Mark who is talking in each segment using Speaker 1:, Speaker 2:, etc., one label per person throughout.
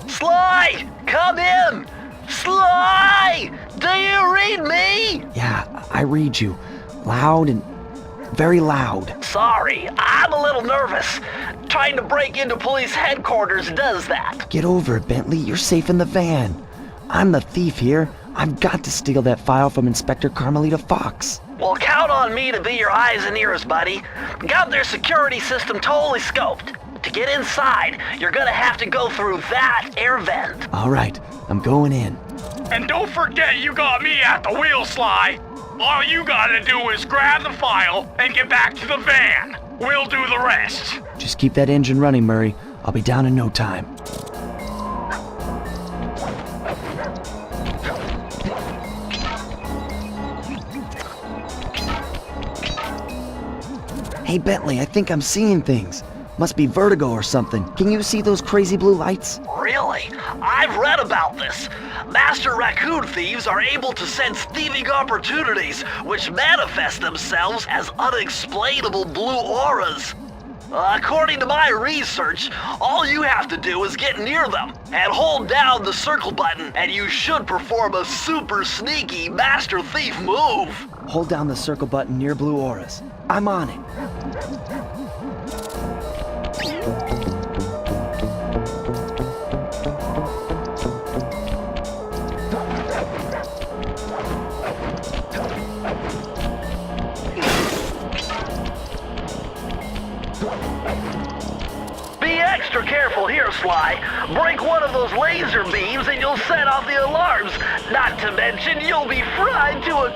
Speaker 1: Sly! Come in! Sly! Do you read me?
Speaker 2: Yeah, I read you. Loud and very loud.
Speaker 1: Sorry, I'm a little nervous. Trying to break into police headquarters does that.
Speaker 2: Get over it, Bentley. You're safe in the van. I'm the thief here. I've got to steal that file from Inspector Carmelita Fox.
Speaker 1: Well, count on me to be your eyes and ears, buddy. Got their security system totally scoped. To get inside, you're gonna have to go through that air vent.
Speaker 2: All right, I'm going in.
Speaker 3: And don't forget you got me at the wheel, Sly. All you gotta do is grab the file and get back to the van. We'll do the rest.
Speaker 2: Just keep that engine running, Murray. I'll be down in no time. Hey, Bentley, I think I'm seeing things. Must be vertigo or something. Can you see those crazy blue lights?
Speaker 1: Really? I've read about this. Master raccoon thieves are able to sense thieving opportunities, which manifest themselves as unexplainable blue auras. According to my research, all you have to do is get near them and hold down the circle button, and you should perform a super sneaky master thief move.
Speaker 2: Hold down the circle button near blue auras. I'm on it.
Speaker 1: Be extra careful here, Sly. Break one of those laser beams and you'll set off the alarms. Not to mention, you'll be fried to a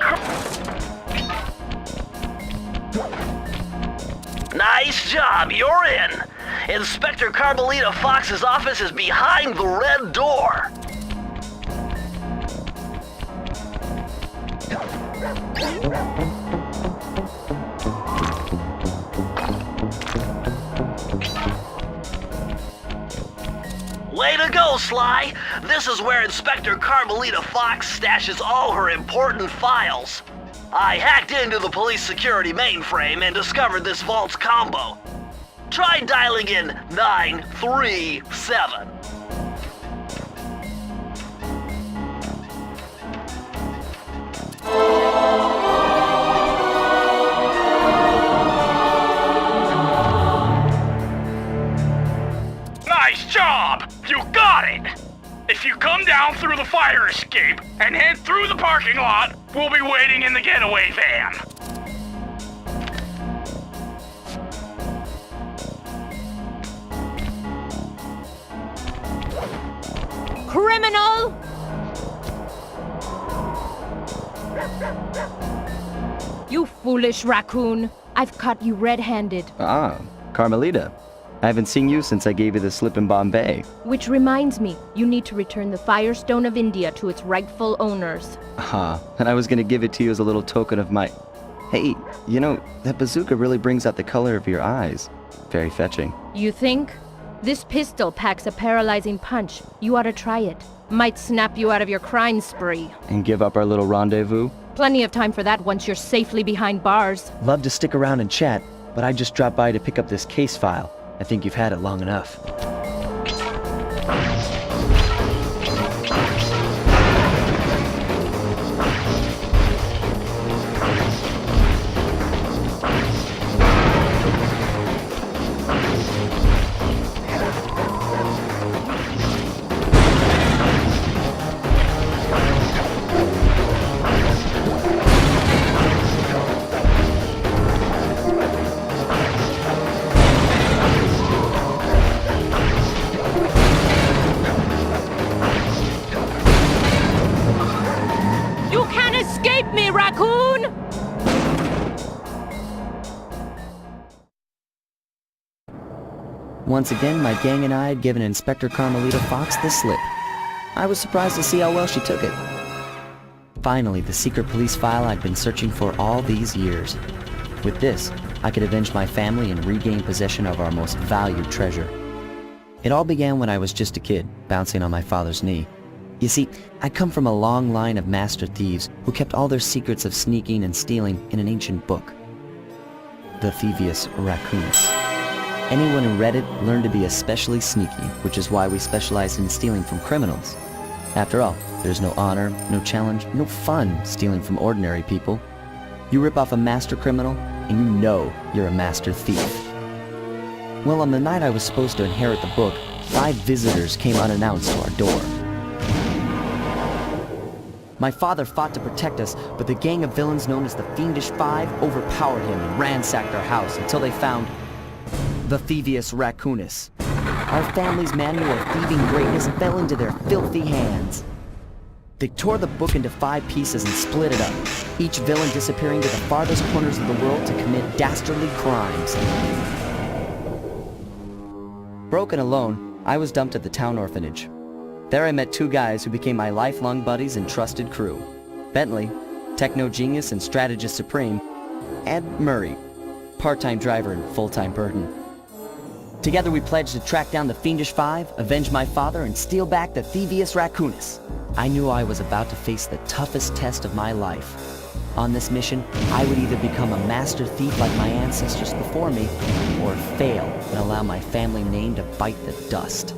Speaker 1: Nice job, you're in. Inspector Carmelita Fox's office is behind the red door. Way to go, Sly! This is where Inspector Carmelita Fox stashes all her important files. I hacked into the police security mainframe and discovered this vault's combo. Try dialing in 937.
Speaker 3: Nice job! You got it! If you come down through the fire escape and head through the parking lot, we'll be waiting in the getaway van.
Speaker 4: Criminal! You foolish raccoon. I've caught you red-handed.
Speaker 5: Ah, Carmelita. I haven't seen you since I gave you the slip in Bombay.
Speaker 4: Which reminds me, you need to return the Firestone of India to its rightful owners.
Speaker 5: And I was gonna give it to you as a little token of my... Hey, you know, that bazooka really brings out the color of your eyes. Very fetching.
Speaker 4: You think? This pistol packs a paralyzing punch. You ought to try it. Might snap you out of your crime spree.
Speaker 5: And give up our little rendezvous?
Speaker 4: Plenty of time for that once you're safely behind bars.
Speaker 2: Love to stick around and chat, but I just dropped by to pick up this case file. I think you've had it long enough.
Speaker 4: Escape me, raccoon!
Speaker 2: Once again, my gang and I had given Inspector Carmelita Fox the slip. I was surprised to see how well she took it. Finally, the secret police file I'd been searching for all these years. With this, I could avenge my family and regain possession of our most valued treasure. It all began when I was just a kid, bouncing on my father's knee. You see, I come from a long line of master thieves who kept all their secrets of sneaking and stealing in an ancient book, the Thievius Raccoonus. Anyone who read it learned to be especially sneaky, which is why we specialize in stealing from criminals. After all, there's no honor, no challenge, no fun stealing from ordinary people. You rip off a master criminal, and you know you're a master thief. Well, on the night I was supposed to inherit the book, 5 visitors came unannounced to our door. My father fought to protect us, but the gang of villains known as the Fiendish Five overpowered him and ransacked our house until they found the Thievius Raccoonus. Our family's manual of thieving greatness fell into their filthy hands. They tore the book into 5 pieces and split it up, each villain disappearing to the farthest corners of the world to commit dastardly crimes. Broken alone, I was dumped at the town orphanage. There I met 2 guys who became my lifelong buddies and trusted crew. Bentley, techno genius and strategist supreme, and Murray, part-time driver and full-time burden. Together we pledged to track down the Fiendish Five, avenge my father, and steal back the Thievius Raccoonus. I knew I was about to face the toughest test of my life. On this mission, I would either become a master thief like my ancestors before me, or fail and allow my family name to bite the dust.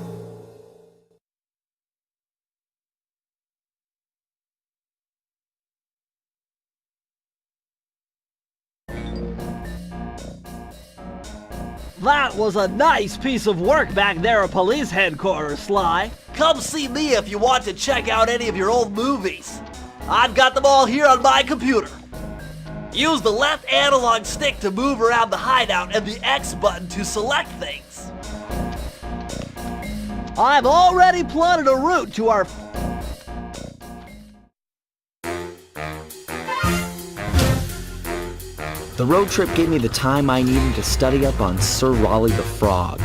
Speaker 1: That was a nice piece of work back there at police headquarters, Sly. Come see me if you want to check out any of your old movies. I've got them all here on my computer. Use the left analog stick to move around the hideout and the X button to select things. I've already plotted a route to our...
Speaker 2: The road trip gave me the time I needed to study up on Sir Raleigh the Frog.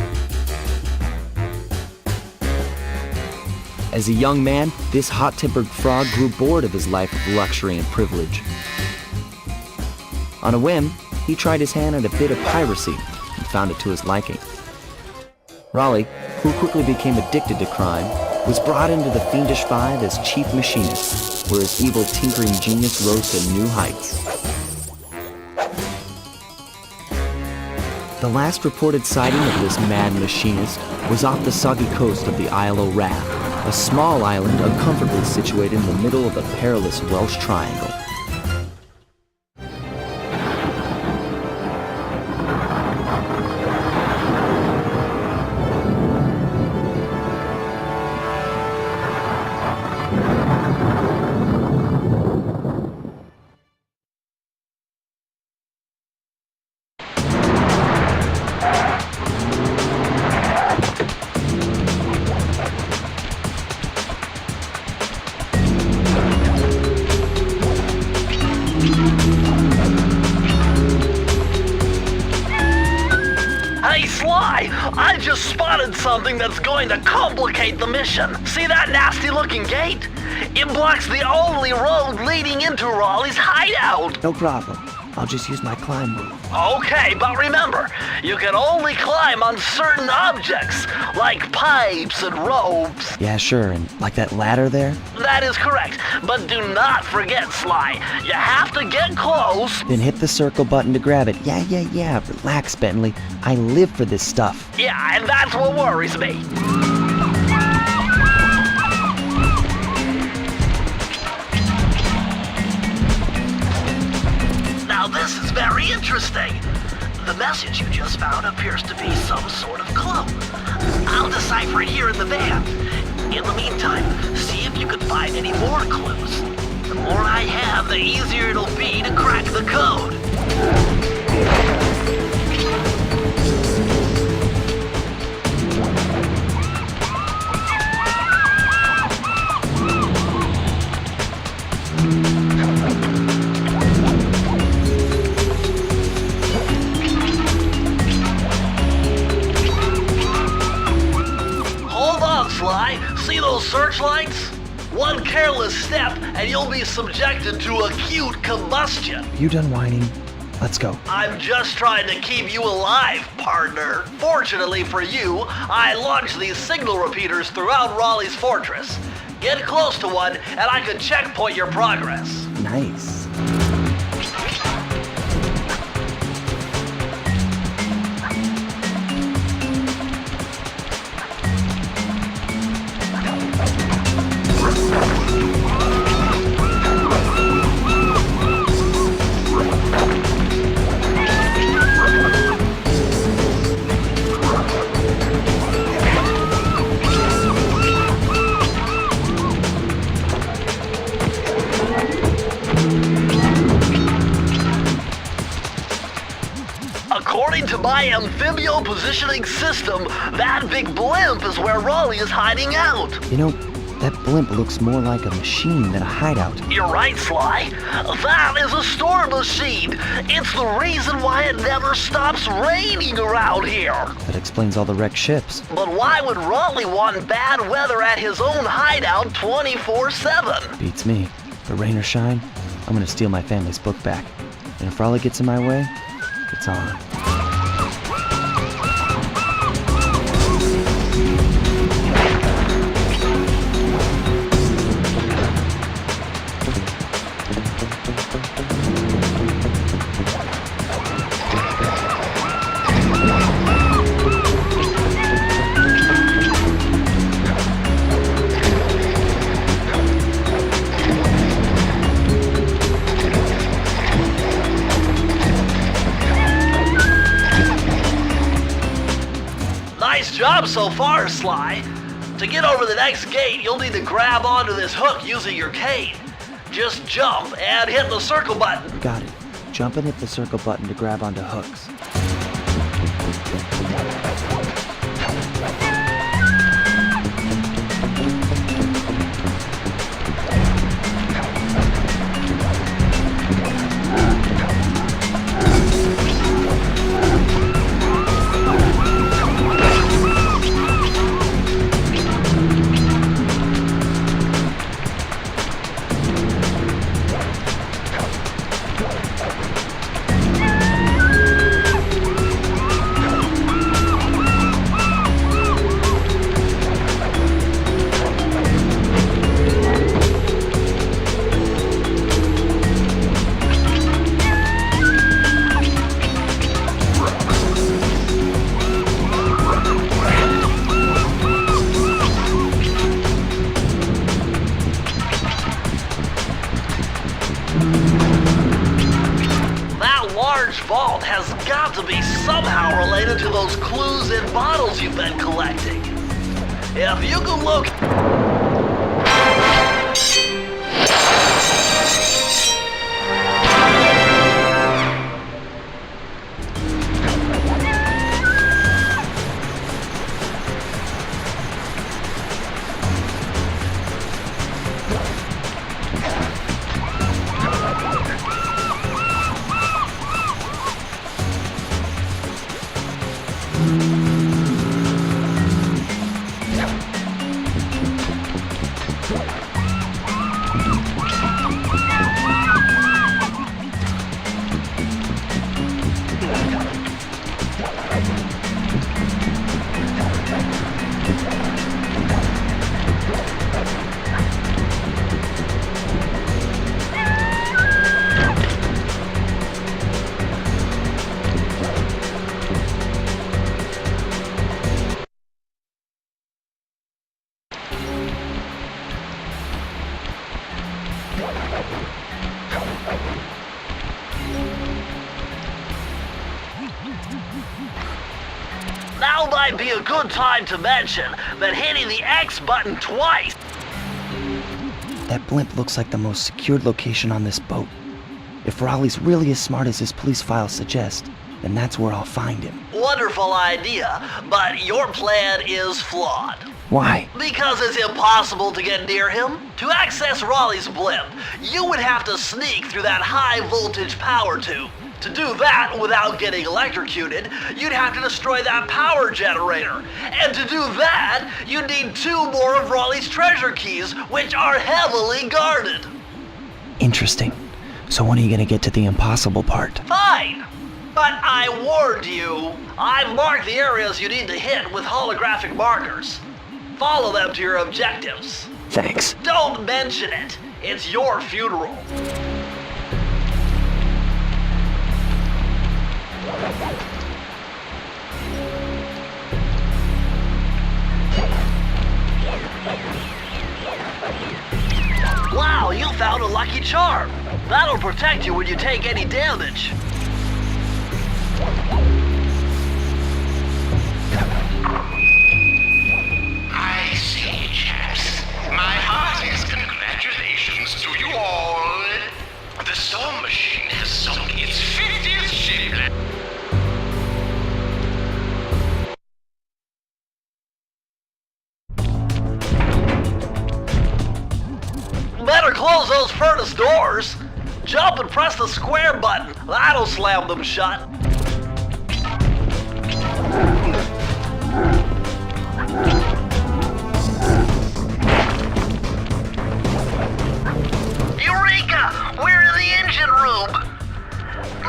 Speaker 2: As a young man, this hot-tempered frog grew bored of his life of luxury and privilege. On a whim, he tried his hand at a bit of piracy and found it to his liking. Raleigh, who quickly became addicted to crime, was brought into the Fiendish Five as chief machinist, where his evil tinkering genius rose to new heights. The last reported sighting of this mad machinist was off the soggy coast of the Isle o' Wrath, a small island uncomfortably situated in the middle of the perilous Welsh Triangle.
Speaker 1: Hey, Sly! I just spotted something that's going to complicate the mission. See that nasty-looking gate? It blocks the only road leading into Raleigh's hideout.
Speaker 2: No problem. I'll just use my climb move.
Speaker 1: Okay, but remember, you can only climb on certain objects, like pipes and ropes.
Speaker 2: Yeah, sure, and like that ladder there?
Speaker 1: That is correct, but do not forget, Sly. You have to get close.
Speaker 2: Then hit the circle button to grab it. Yeah. Relax, Bentley. I live for this stuff.
Speaker 1: Yeah, and that's what worries me. Now this is very interesting. The message you just found appears to be some sort of clue. I'll decipher it here in the van. In the meantime, see if you can find any more clues. The more I have, the easier it'll be to crack the code. Sly, see those searchlights? One careless step and you'll be subjected to acute combustion.
Speaker 2: You done whining? Let's go.
Speaker 1: I'm just trying to keep you alive, partner. Fortunately for you, I launched these signal repeaters throughout Raleigh's fortress. Get close to one and I can checkpoint your progress.
Speaker 2: Nice.
Speaker 1: my amphibio positioning system, that big blimp is where Raleigh is hiding out.
Speaker 5: You know, that blimp looks more like a machine than a hideout.
Speaker 1: You're right, Sly. That is a storm machine. It's the reason why it never stops raining around here.
Speaker 5: That explains all the wrecked ships.
Speaker 1: But why would Raleigh want bad weather at his own hideout 24/7?
Speaker 5: Beats me. But rain or shine, I'm gonna steal my family's book back. And if Raleigh gets in my way, it's on.
Speaker 1: Nice job so far, Sly. To get over the next gate, you'll need to grab onto this hook using your cane. Just jump and hit the circle button.
Speaker 5: Got it. Jump and hit the circle button to grab onto hooks.
Speaker 1: Vault has got to be somehow related to those clues in bottles you've been collecting. If you can look... Now might be a good time to mention that hitting the X button twice...
Speaker 5: That blimp looks like the most secured location on this boat. If Raleigh's really as smart as his police files suggest, then that's where I'll find him.
Speaker 1: Wonderful idea, but your plan is flawed.
Speaker 5: Why?
Speaker 1: Because it's impossible to get near him. To access Raleigh's blimp, you would have to sneak through that high-voltage power tube. To do that without getting electrocuted, you'd have to destroy that power generator. And to do that, you'd need 2 more of Raleigh's treasure keys, which are heavily guarded.
Speaker 5: Interesting. So when are you gonna get to the impossible part?
Speaker 1: Fine. But I warned you. I've marked the areas you need to hit with holographic markers. Follow them to your objectives.
Speaker 5: Thanks.
Speaker 1: Don't mention it. It's your funeral. Wow, you found a lucky charm. That'll protect you when you take any damage.
Speaker 6: I see, chaps. My heartiest congratulations to you all. The storm machine has sunk its 50th ship.
Speaker 1: better close those furnace doors. Jump and press the square button. That'll slam them shut. Eureka! We're in the engine room.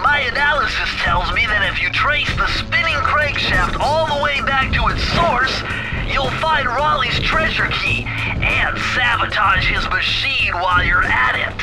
Speaker 1: My analysis tells me that if you trace the spinning crankshaft all the way back to its source, you'll find Raleigh's treasure key and sabotage his machine while you're at it.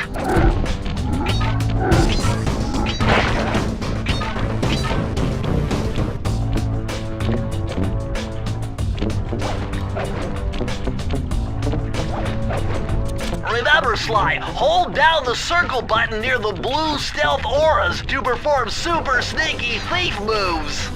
Speaker 1: Remember, Sly, hold down the circle button near the blue stealth auras to perform super sneaky thief moves.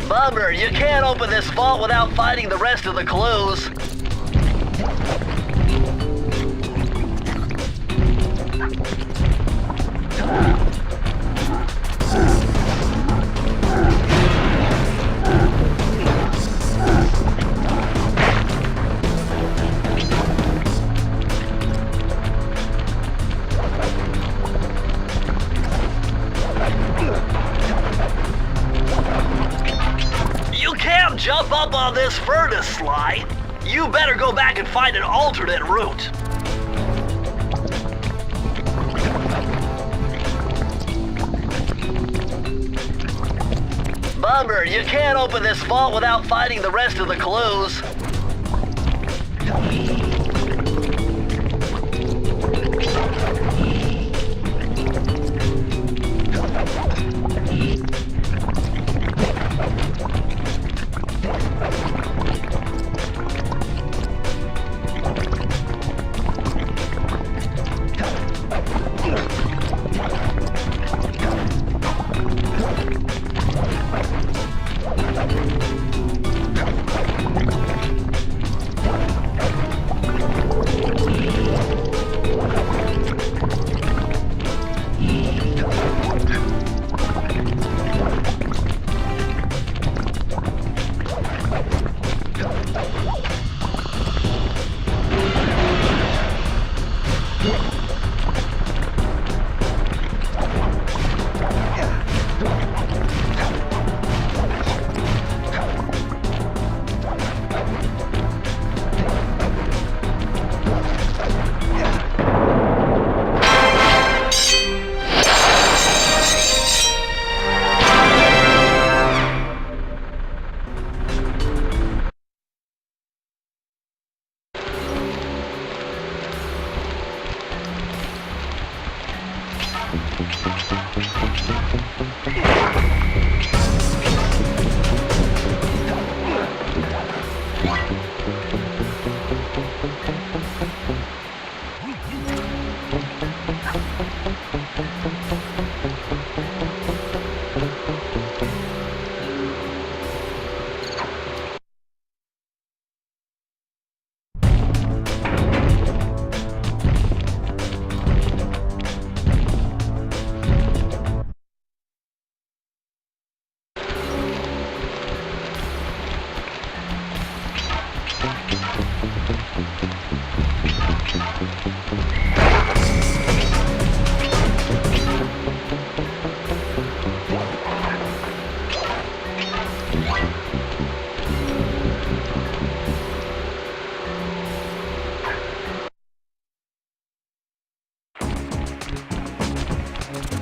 Speaker 1: Bummer, you can't open this vault without finding the rest of the clues. Jump up on this furnace, Sly. You better go back and find an alternate route. Remember, you can't open this vault without finding the rest of the clues.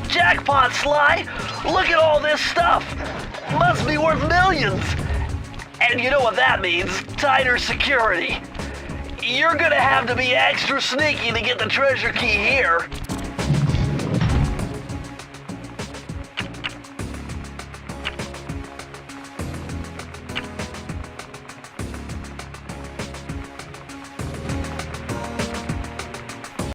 Speaker 1: Jackpot, Sly! Look at all this stuff! Must be worth millions! And you know what that means, tighter security. You're gonna have to be extra sneaky to get the treasure key here.